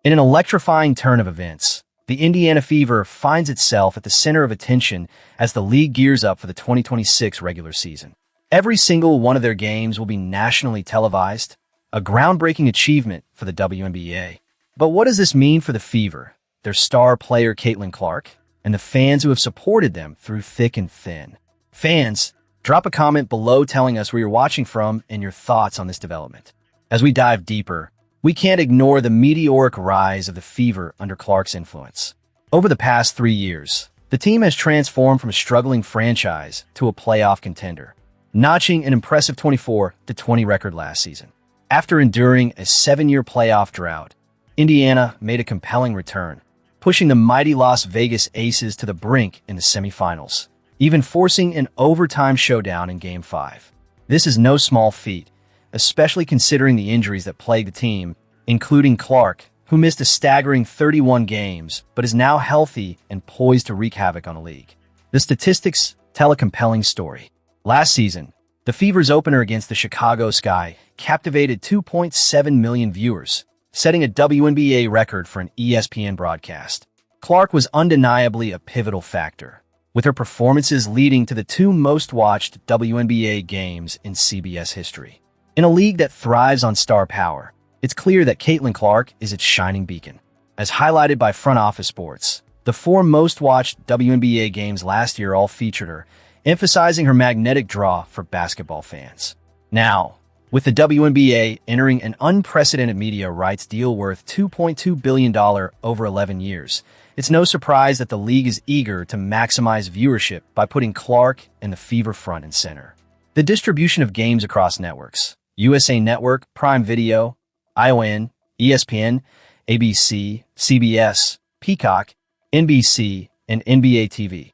In an electrifying turn of events, the Indiana Fever finds itself at the center of attention as the league gears up for the 2026 regular season. Every single one of their games will be nationally televised, a groundbreaking achievement for the WNBA. But what does this mean for the Fever, their star player Caitlin Clark, and the fans who have supported them through thick and thin? Fans, drop a comment below telling us where you're watching from and your thoughts on this development. As we dive deeper, we can't ignore the meteoric rise of the Fever under Clark's influence. Over the past 3 years, the team has transformed from a struggling franchise to a playoff contender, notching an impressive 24-20 record last season. After enduring a 7-year playoff drought, Indiana made a compelling return, pushing the mighty Las Vegas Aces to the brink in the semifinals, even forcing an overtime showdown in Game 5. This is no small feat, especially considering the injuries that plague the team, including Clark, who missed a staggering 31 games but is now healthy and poised to wreak havoc on the league. The statistics tell a compelling story. Last season, the Fever's opener against the Chicago Sky captivated 2.7 million viewers, setting a WNBA record for an ESPN broadcast. Clark was undeniably a pivotal factor, with her performances leading to the 2 most-watched WNBA games in CBS history. In a league that thrives on star power, it's clear that Caitlin Clark is its shining beacon. As highlighted by Front Office Sports, the 4 most-watched WNBA games last year all featured her, emphasizing her magnetic draw for basketball fans. Now, with the WNBA entering an unprecedented media rights deal worth $2.2 billion over 11 years, it's no surprise that the league is eager to maximize viewership by putting Clark and the Fever front and center. The distribution of games across networks, USA Network, Prime Video, ION, ESPN, ABC, CBS, Peacock, NBC, and NBA TV,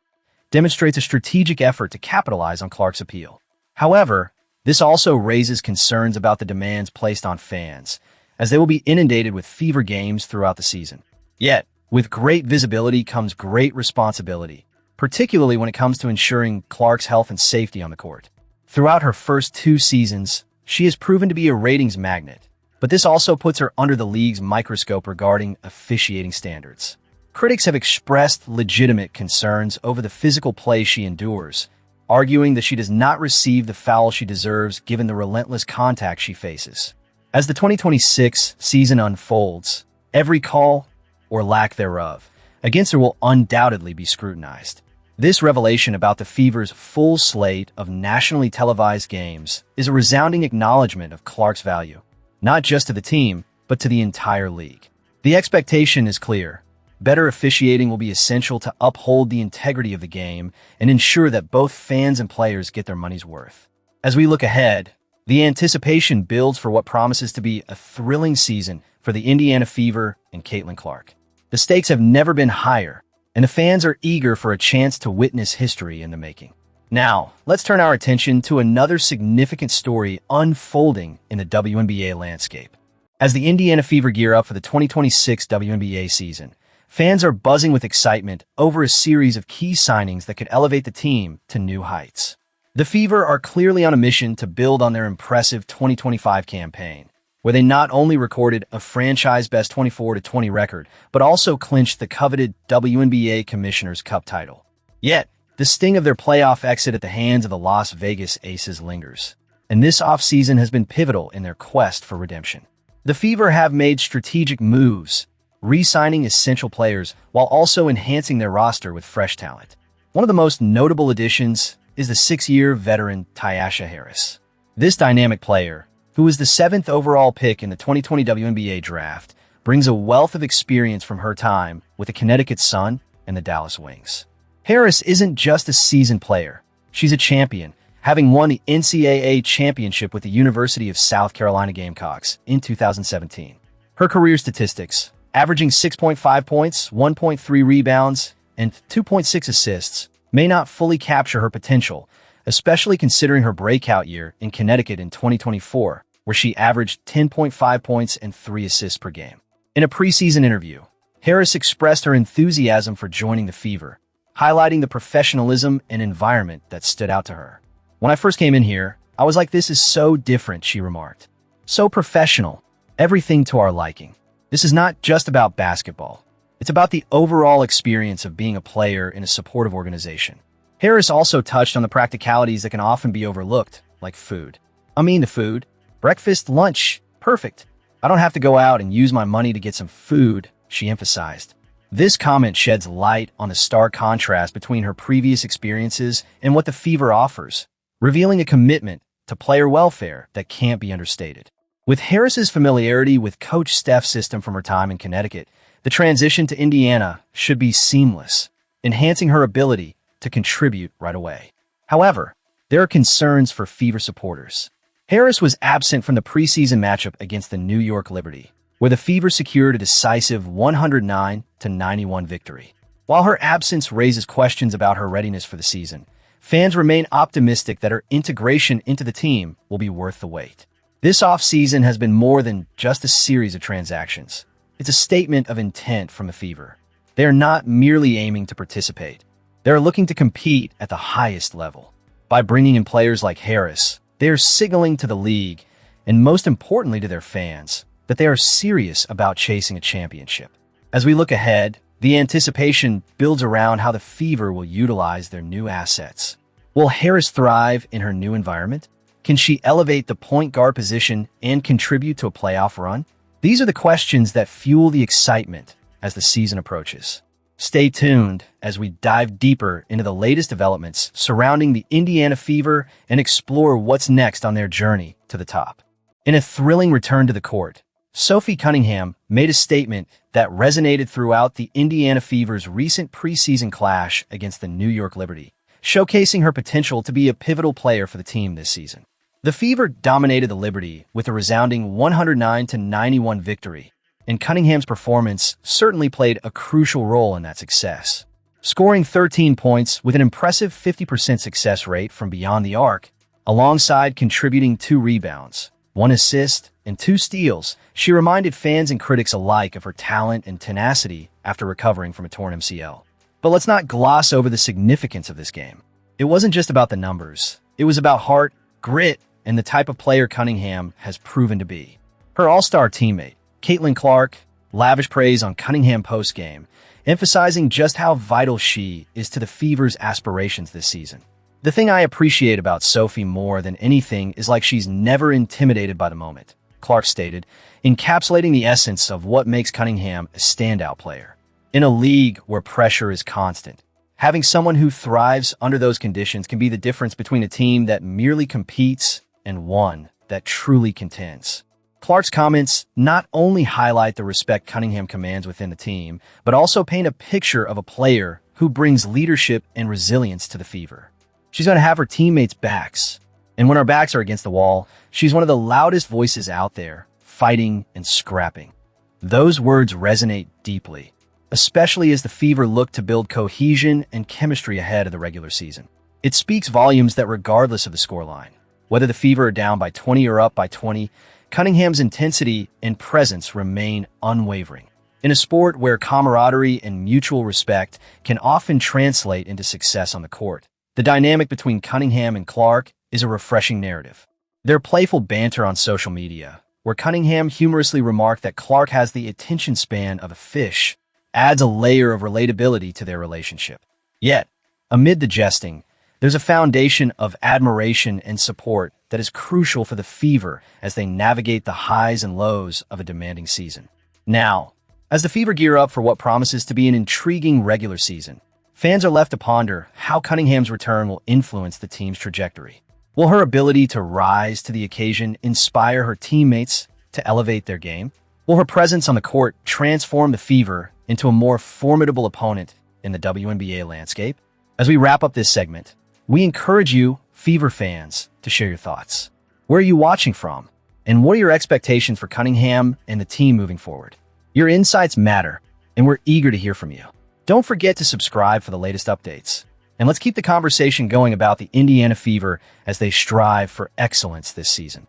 demonstrates a strategic effort to capitalize on Clark's appeal. However, this also raises concerns about the demands placed on fans, as they will be inundated with Fever games throughout the season. Yet, with great visibility comes great responsibility, particularly when it comes to ensuring Clark's health and safety on the court. Throughout her first 2 seasons, she has proven to be a ratings magnet, but this also puts her under the league's microscope regarding officiating standards. Critics have expressed legitimate concerns over the physical play she endures, arguing that she does not receive the foul she deserves given the relentless contact she faces. As the 2026 season unfolds, every call, or lack thereof, against her will undoubtedly be scrutinized. This revelation about the Fever's full slate of nationally televised games is a resounding acknowledgement of Clark's value, not just to the team, but to the entire league. The expectation is clear. Better officiating will be essential to uphold the integrity of the game and ensure that both fans and players get their money's worth. As we look ahead, the anticipation builds for what promises to be a thrilling season for the Indiana Fever and Caitlin Clark. The stakes have never been higher, and the fans are eager for a chance to witness history in the making. Now, let's turn our attention to another significant story unfolding in the WNBA landscape. As the Indiana Fever gear up for the 2026 WNBA season, fans are buzzing with excitement over a series of key signings that could elevate the team to new heights. The Fever are clearly on a mission to build on their impressive 2025 campaign, where they not only recorded a franchise-best 24-20 record, but also clinched the coveted WNBA Commissioner's Cup title. Yet, the sting of their playoff exit at the hands of the Las Vegas Aces lingers, and this offseason has been pivotal in their quest for redemption. The Fever have made strategic moves, re-signing essential players while also enhancing their roster with fresh talent. One of the most notable additions is the 6-year veteran Tyasha Harris. This dynamic player, who was the 7th overall pick in the 2020 WNBA draft, brings a wealth of experience from her time with the Connecticut Sun and the Dallas Wings. Harris isn't just a seasoned player. She's a champion, having won the NCAA championship with the University of South Carolina Gamecocks in 2017. Her career statistics, averaging 6.5 points, 1.3 rebounds, and 2.6 assists, may not fully capture her potential, especially considering her breakout year in Connecticut in 2024, where she averaged 10.5 points and 3 assists per game. In a preseason interview, Harris expressed her enthusiasm for joining the Fever, highlighting the professionalism and environment that stood out to her. "When I first came in here, I was like, this is so different," she remarked. "So professional, everything to our liking." This is not just about basketball. It's about the overall experience of being a player in a supportive organization. Harris also touched on the practicalities that can often be overlooked, like food. The food. Breakfast, lunch, perfect. I don't have to go out and use my money to get some food, she emphasized. This comment sheds light on the stark contrast between her previous experiences and what the Fever offers, revealing a commitment to player welfare that can't be understated. With Harris's familiarity with Coach Steph's system from her time in Connecticut, the transition to Indiana should be seamless, enhancing her ability to contribute right away. However, there are concerns for Fever supporters. Harris was absent from the preseason matchup against the New York Liberty, where the Fever secured a decisive 109-91 victory. While her absence raises questions about her readiness for the season, fans remain optimistic that her integration into the team will be worth the wait. This offseason has been more than just a series of transactions. It's a statement of intent from the Fever. They are not merely aiming to participate. They are looking to compete at the highest level. By bringing in players like Harris, they are signaling to the league, and most importantly to their fans, that they are serious about chasing a championship. As we look ahead, the anticipation builds around how the Fever will utilize their new assets. Will Harris thrive in her new environment? Can she elevate the point guard position and contribute to a playoff run? These are the questions that fuel the excitement as the season approaches. Stay tuned as we dive deeper into the latest developments surrounding the Indiana Fever and explore what's next on their journey to the top. In a thrilling return to the court, Sophie Cunningham made a statement that resonated throughout the Indiana Fever's recent preseason clash against the New York Liberty, showcasing her potential to be a pivotal player for the team this season. The Fever dominated the Liberty with a resounding 109-91 victory, and Cunningham's performance certainly played a crucial role in that success. Scoring 13 points with an impressive 50% success rate from beyond the arc, alongside contributing 2 rebounds, 1 assist, and 2 steals, she reminded fans and critics alike of her talent and tenacity after recovering from a torn MCL. But let's not gloss over the significance of this game. It wasn't just about the numbers. It was about heart, grit, and the type of player Cunningham has proven to be. Her all-star teammate, Caitlin Clark, lavished praise on Cunningham post-game, emphasizing just how vital she is to the Fever's aspirations this season. The thing I appreciate about Sophie more than anything is like she's never intimidated by the moment, Clark stated, encapsulating the essence of what makes Cunningham a standout player. In a league where pressure is constant, having someone who thrives under those conditions can be the difference between a team that merely competes and one that truly contends. Clark's comments not only highlight the respect Cunningham commands within the team, but also paint a picture of a player who brings leadership and resilience to the Fever. She's going to have her teammates' backs, and when our backs are against the wall, she's one of the loudest voices out there, fighting and scrapping. Those words resonate deeply, especially as the Fever look to build cohesion and chemistry ahead of the regular season. It speaks volumes that regardless of the scoreline, whether the Fever are down by 20 or up by 20, Cunningham's intensity and presence remain unwavering. In a sport where camaraderie and mutual respect can often translate into success on the court, the dynamic between Cunningham and Clark is a refreshing narrative. Their playful banter on social media, where Cunningham humorously remarked that Clark has the attention span of a fish, adds a layer of relatability to their relationship. Yet, amid the jesting, there's a foundation of admiration and support that is crucial for the Fever as they navigate the highs and lows of a demanding season. Now, as the Fever gear up for what promises to be an intriguing regular season, fans are left to ponder how Cunningham's return will influence the team's trajectory. Will her ability to rise to the occasion inspire her teammates to elevate their game? Will her presence on the court transform the Fever into a more formidable opponent in the WNBA landscape? As we wrap up this segment, we encourage you, Fever fans, to share your thoughts. Where are you watching from? And what are your expectations for Cunningham and the team moving forward? Your insights matter, and we're eager to hear from you. Don't forget to subscribe for the latest updates. And let's keep the conversation going about the Indiana Fever as they strive for excellence this season.